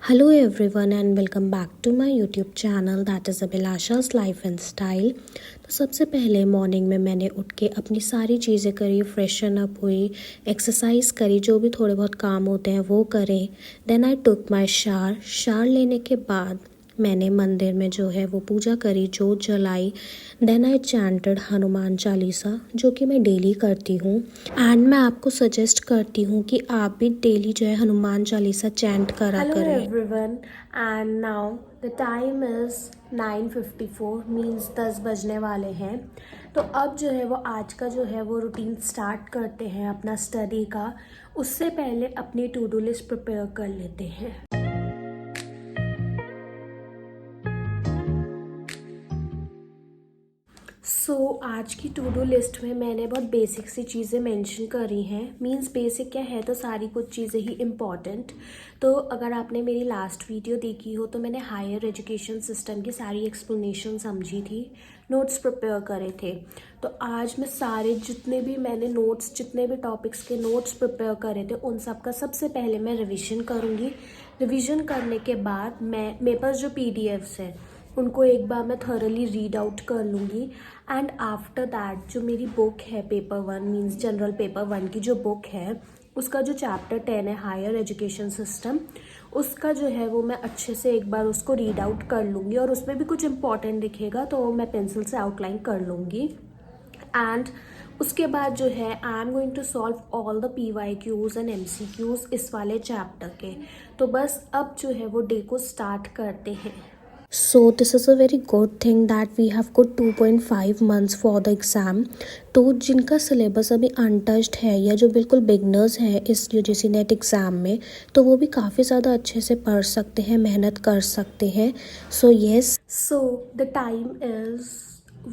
Hello everyone and welcome back to my YouTube channel that is Abhilasha's Life and Style। तो सबसे पहले morning में मैंने उठ के अपनी सारी चीज़ें करी, फ्रेशन अप हुई, एक्सरसाइज करी, जो भी थोड़े बहुत काम होते हैं वो करें। Then I took my shower लेने के बाद मैंने मंदिर में जो है वो पूजा करी, जोत जलाई। Then I chanted Hanuman Chalisa, जो कि मैं डेली करती हूँ। एंड मैं आपको सजेस्ट करती हूँ कि आप भी डेली जो है हनुमान चालीसा चैंट करा करें। Hello everyone and now the time is 9:54 means 10 बजने वाले हैं। तो अब जो है वो आज का जो है वो रूटीन स्टार्ट करते हैं अपना स्टडी का। उससे पहले अपनी टू डू लिस्ट प्रिपेयर कर लेते हैं। आज की टू डू लिस्ट में मैंने बहुत बेसिक सी चीज़ें मेंशन करी हैं। मींस बेसिक क्या है, तो सारी कुछ चीज़ें ही इम्पॉर्टेंट। तो अगर आपने मेरी लास्ट वीडियो देखी हो तो मैंने हायर एजुकेशन सिस्टम की सारी एक्सप्लेनेशन समझी थी, नोट्स प्रिपेयर करे थे। तो आज मैं सारे जितने भी टॉपिक्स के नोट्स प्रिपेयर करे थे उन सब का सबसे पहले मैं रिविज़न करूँगी। रिविज़न करने के बाद मेरे पास जो PDFs हैं उनको एक बार मैं थॉरली रीड आउट कर लूँगी। एंड आफ्टर दैट जो मेरी बुक है पेपर 1 मीन्स जनरल पेपर 1 की जो बुक है उसका जो चैप्टर 10 है हायर एजुकेशन सिस्टम, उसका जो है वो मैं अच्छे से एक बार उसको रीड आउट कर लूँगी। और उसमें भी कुछ इंपॉर्टेंट दिखेगा तो मैं पेंसिल से आउटलाइन कर लूँगी। एंड उसके बाद जो है I am going to solve all the PYQs and MCQs इस वाले चैप्टर के। तो बस अब जो है वो डे को स्टार्ट करते हैं। So this is a very good thing that we have got 2.5 months for the exam। तो जिनका सिलेबस अभी अनटच्ड है या जो बिल्कुल बिगनर्स हैं इस UGC नेट एग्ज़ाम में, तो वो भी काफ़ी ज़्यादा अच्छे से पढ़ सकते हैं, मेहनत कर सकते हैं। So the time is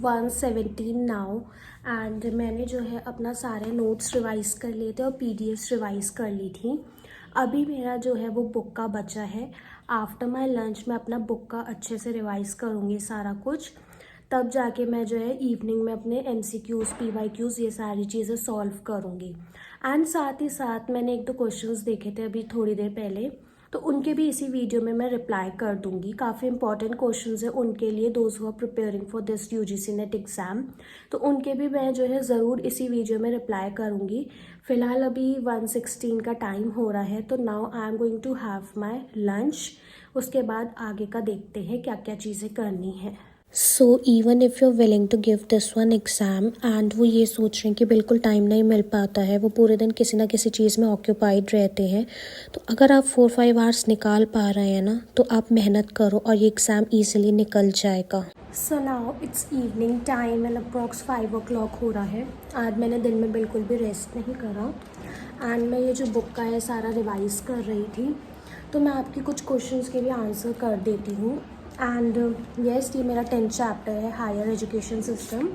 1:17 now and मैंने जो है अपना सारे नोट्स रिवाइज कर लिए थे और PDFs रिवाइज कर ली थी। अभी मेरा जो है वो बुक का बचा है। आफ्टर माई लंच मैं अपना बुक का अच्छे से रिवाइज करूँगी सारा कुछ, तब जाके मैं जो है इवनिंग में अपने MCQs PYQs ये सारी चीज़ें सॉल्व करूँगी। एंड साथ ही साथ मैंने 1-2 क्वेश्चंस देखे थे अभी थोड़ी देर पहले, तो उनके भी इसी वीडियो में मैं रिप्लाई कर दूँगी। काफ़ी इंपॉर्टेंट क्वेश्चंस है उनके लिए, those who are preparing for this UGC NET exam, तो उनके भी मैं जो है ज़रूर इसी वीडियो में रिप्लाई करूँगी। फ़िलहाल अभी 1:16 का टाइम हो रहा है, तो now I am going to have my lunch. उसके बाद आगे का देखते हैं क्या क्या चीज़ें करनी है। So even if you are willing to give this one exam and वो ये सोच रहे हैं कि बिल्कुल टाइम नहीं मिल पाता है, वो पूरे दिन किसी ना किसी चीज़ में ऑक्यूपाइड रहते हैं, तो अगर आप 4-5 आवर्स निकाल पा रहे हैं ना, तो आप मेहनत करो और ये एग्ज़ाम ईजिली निकल जाएगा। So now it's evening time and approx 5 o'clock हो रहा है। आज मैंने दिन में बिल्कुल भी रेस्ट नहीं करा एंड मैं ये जो बुक का है सारा रिवाइज़ कर रही थी। तो मैं आपकी कुछ क्वेश्चंस के भी आंसर कर देती हूँ। एंड यस, ये मेरा 10th चैप्टर है हायर एजुकेशन सिस्टम,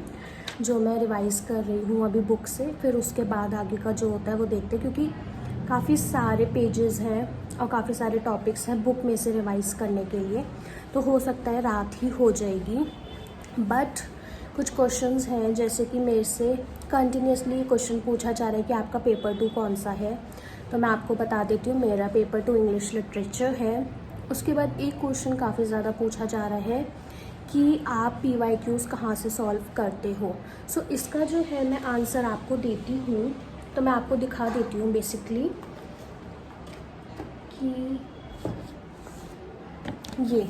जो मैं रिवाइज़ कर रही हूँ अभी बुक से। फिर उसके बाद आगे का जो होता है वो देखते हैं, क्योंकि काफ़ी सारे पेजेस हैं और काफ़ी सारे टॉपिक्स हैं बुक में से रिवाइज़ करने के लिए, तो हो सकता है रात ही हो जाएगी। बट कुछ क्वेश्चंस हैं जैसे कि मेरे से कंटिन्यूसली क्वेश्चन पूछा जा रहा है कि आपका पेपर 2 कौन सा है, तो मैं आपको बता देती हूँ मेरा पेपर 2 इंग्लिश लिटरेचर है। उसके बाद एक क्वेश्चन काफ़ी ज़्यादा पूछा जा रहा है कि आप PYQs कहाँ से सॉल्व करते हो। सो इसका जो है मैं आंसर आपको देती हूँ, तो मैं आपको दिखा देती हूँ बेसिकली कि ये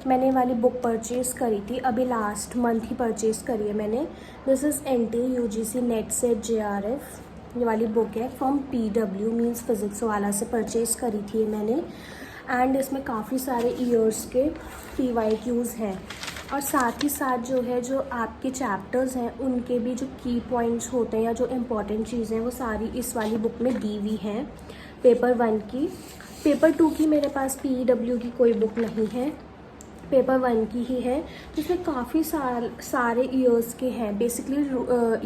मैंने वाली बुक परचेज़ करी थी, अभी लास्ट मंथ ही परचेज़ करी है मैंने। This is NT UGC net set JRF, ये वाली बुक है फ्रॉम PW मीन्स फिज़िक्स वाला से परचेज़ करी थी मैंने। एंड इसमें काफ़ी सारे ईयर्स के PYQs हैं और साथ ही साथ जो है जो आपके चैप्टर्स हैं उनके भी जो की पॉइंट्स होते हैं या जो इम्पॉर्टेंट चीज़ें हैं वो सारी इस वाली बुक में दी हुई हैं पेपर 1 की। पेपर 2 की मेरे पास PW की कोई बुक नहीं है, पेपर 1 की ही है, जिसमें काफ़ी सारे ईयर्स के हैं। बेसिकली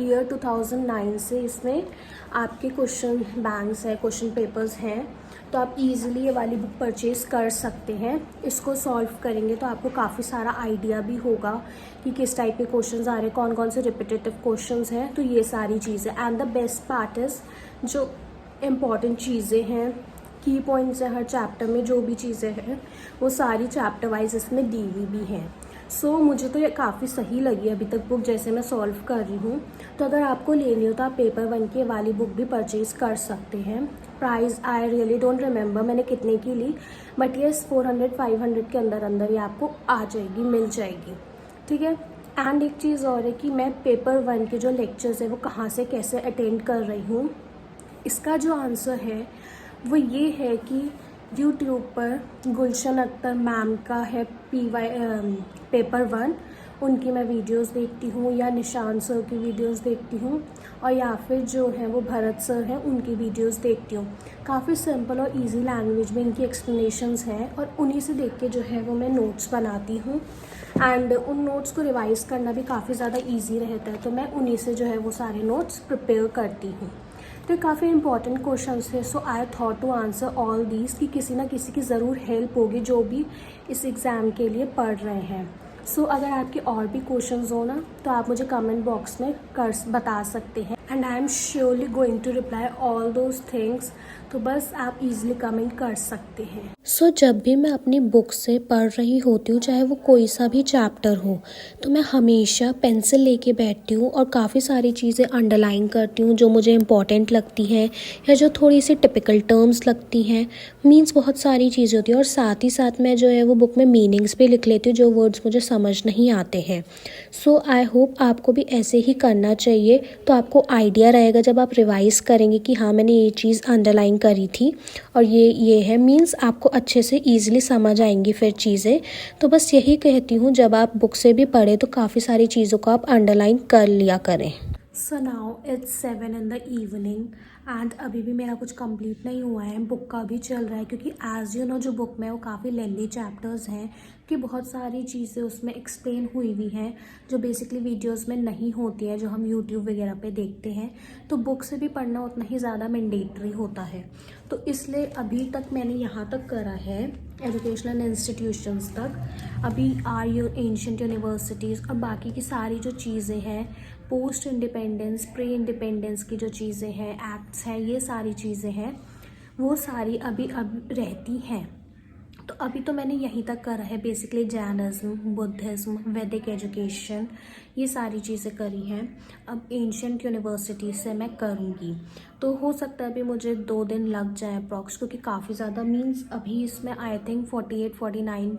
ईयर 2009 से इसमें आपके क्वेश्चन बैंक्स हैं, क्वेश्चन पेपर्स हैं, तो आप इजीली ये वाली बुक परचेज़ कर सकते हैं। इसको सॉल्व करेंगे तो आपको काफ़ी सारा आइडिया भी होगा कि किस टाइप के क्वेश्चंस आ रहे हैं, कौन कौन से रिपीटेटिव क्वेश्चंस हैं, तो ये सारी चीज़ें। And the best part is जो इम्पॉर्टेंट चीज़ें हैं की पॉइंट्स हैं हर चैप्टर में, जो भी चीज़ें हैं वो सारी चैप्टर वाइज इसमें दी हुई भी हैं। सो मुझे तो ये काफ़ी सही लगी अभी तक बुक, जैसे मैं सॉल्व कर रही हूँ। तो अगर आपको लेनी हो तो आप पेपर 1 की वाली बुक भी परचेज़ कर सकते हैं। Price I really don't remember मैंने कितने की ली, बट येस 400-500 के अंदर अंदर ये आपको आ जाएगी, मिल जाएगी, ठीक है। एंड एक चीज़ और है कि मैं पेपर 1 के जो लेक्चर्स है वो कहाँ से कैसे अटेंड कर रही हूँ, इसका जो आंसर है वो ये है कि यूट्यूब पर गुलशन अख्तर मैम का है पेपर 1, उनकी मैं वीडियोस देखती हूँ, या निशान सर की वीडियोस देखती हूँ, और या फिर जो है वो भरत सर हैं उनकी वीडियोस देखती हूँ। काफ़ी सिंपल और इजी लैंग्वेज में इनकी एक्सप्लेनेशंस हैं, और उन्हीं से देख के जो है वो मैं नोट्स बनाती हूँ। एंड उन नोट्स को रिवाइज़ करना भी काफ़ी ज़्यादा ईजी रहता है, तो मैं उन्हीं से जो है वो सारे नोट्स प्रिपेयर करती हूँ। तो काफ़ी इंपॉर्टेंट क्वेश्चंस थे, so I thought to answer all these, कि किसी ना किसी की ज़रूर हेल्प होगी जो भी इस एग्ज़ाम के लिए पढ़ रहे हैं। सो अगर आपके और भी क्वेश्चंस हो ना तो आप मुझे कमेंट बॉक्स में बता सकते हैं, and I am surely going to reply all those things. तो बस आप इजीली कमेंट कर सकते हैं। सो जब भी मैं अपनी बुक से पढ़ रही होती हूँ, चाहे वो कोई सा भी चैप्टर हो, तो मैं हमेशा पेंसिल लेके बैठती हूँ और काफ़ी सारी चीज़ें अंडरलाइन करती हूँ जो मुझे इम्पॉर्टेंट लगती हैं या जो थोड़ी सी टिपिकल टर्म्स लगती हैं। मीन्स बहुत सारी चीज़ें होती हैं, और साथ ही साथ मैं जो है वो बुक में मीनिंग्स भी लिख लेती हूँ जो वर्ड्स मुझे समझ नहीं आते हैं। सो आई होप आपको भी ऐसे ही करना चाहिए, तो आपको आइडिया रहेगा जब आप रिवाइज़ करेंगे कि हाँ मैंने ये चीज़ अंडरलाइन करी थी और ये है, मीन्स आपको अच्छे से ईजिली समझ आएंगी फिर चीज़ें। तो बस यही कहती हूँ, जब आप बुक से भी पढ़ें तो काफ़ी सारी चीज़ों को आप अंडरलाइन कर लिया करें। So now it's 7 in the evening and अभी भी मेरा कुछ कंप्लीट नहीं हुआ है, बुक का भी चल रहा है, क्योंकि एज यू नो जो बुक में वो काफ़ी लेंदी चैप्टर्स हैं, कि बहुत सारी चीज़ें उसमें एक्सप्लेन हुई हुई हैं जो बेसिकली वीडियोस में नहीं होती है, जो हम यूट्यूब वगैरह पे देखते हैं। तो बुक से भी पढ़ना उतना ही ज़्यादा मैंडेटरी होता है, तो इसलिए अभी तक मैंने यहाँ तक करा है एजुकेशनल इंस्टीट्यूशंस तक। अभी एंशिएंट यूनिवर्सिटीज़ और बाकी की सारी जो चीज़ें हैं, पोस्ट इंडिपेंडेंस प्री इंडिपेंडेंस की जो चीज़ें हैं, एक्ट्स हैं, ये सारी चीज़ें हैं, वो सारी अभी रहती हैं। तो अभी तो मैंने यहीं तक करा है, बेसिकली जैनिज्म, बुद्धिज़्म, वैदिक एजुकेशन, ये सारी चीज़ें करी हैं। अब एंशिएंट यूनिवर्सिटी से मैं करूँगी, तो हो सकता है अभी मुझे 2 दिन लग जाए अप्रॉक्स, क्योंकि काफ़ी ज़्यादा मीन्स अभी इसमें आई थिंक 48-49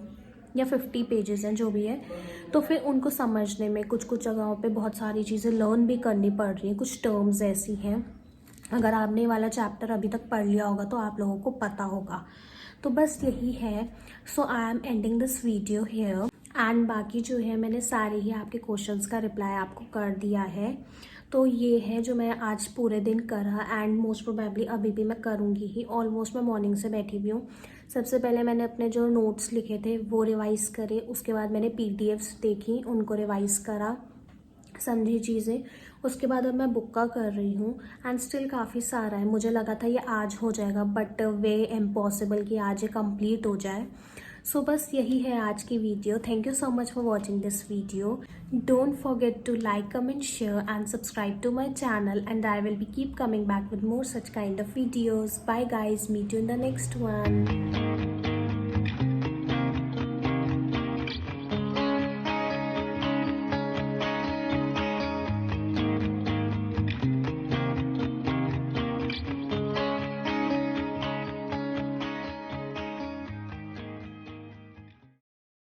या 50 पेजेस हैं जो भी है। तो फिर उनको समझने में कुछ कुछ जगहों पे बहुत सारी चीज़ें लर्न भी करनी पड़ रही हैं, कुछ टर्म्स ऐसी हैं, अगर आपने ये वाला चैप्टर अभी तक पढ़ लिया होगा तो आप लोगों को पता होगा। तो बस यही है। So I am ending this video here, and बाकी जो है मैंने सारे ही आपके क्वेश्चंस का रिप्लाई आपको कर दिया है। तो ये है जो मैं आज पूरे दिन करा, एंड मोस्ट प्रोबेबली अभी भी मैं करूँगी ही। ऑलमोस्ट मैं मॉर्निंग से बैठी हुई हूँ। सबसे पहले मैंने अपने जो नोट्स लिखे थे वो रिवाइज़ करे, उसके बाद मैंने PDFs देखी, उनको रिवाइज़ करा, समझी चीज़ें। उसके बाद अब मैं बुक का कर रही हूँ, एंड स्टिल काफ़ी सारा है। मुझे लगा था ये आज हो जाएगा, बट वे इम्पॉसिबल कि आज ये कंप्लीट हो जाए। सो बस यही है आज की video. Thank you so much for watching this video. Don't forget to like, comment, share and subscribe to my channel, and I will be keep coming back with more such kind of videos. Bye guys, meet you in the next one.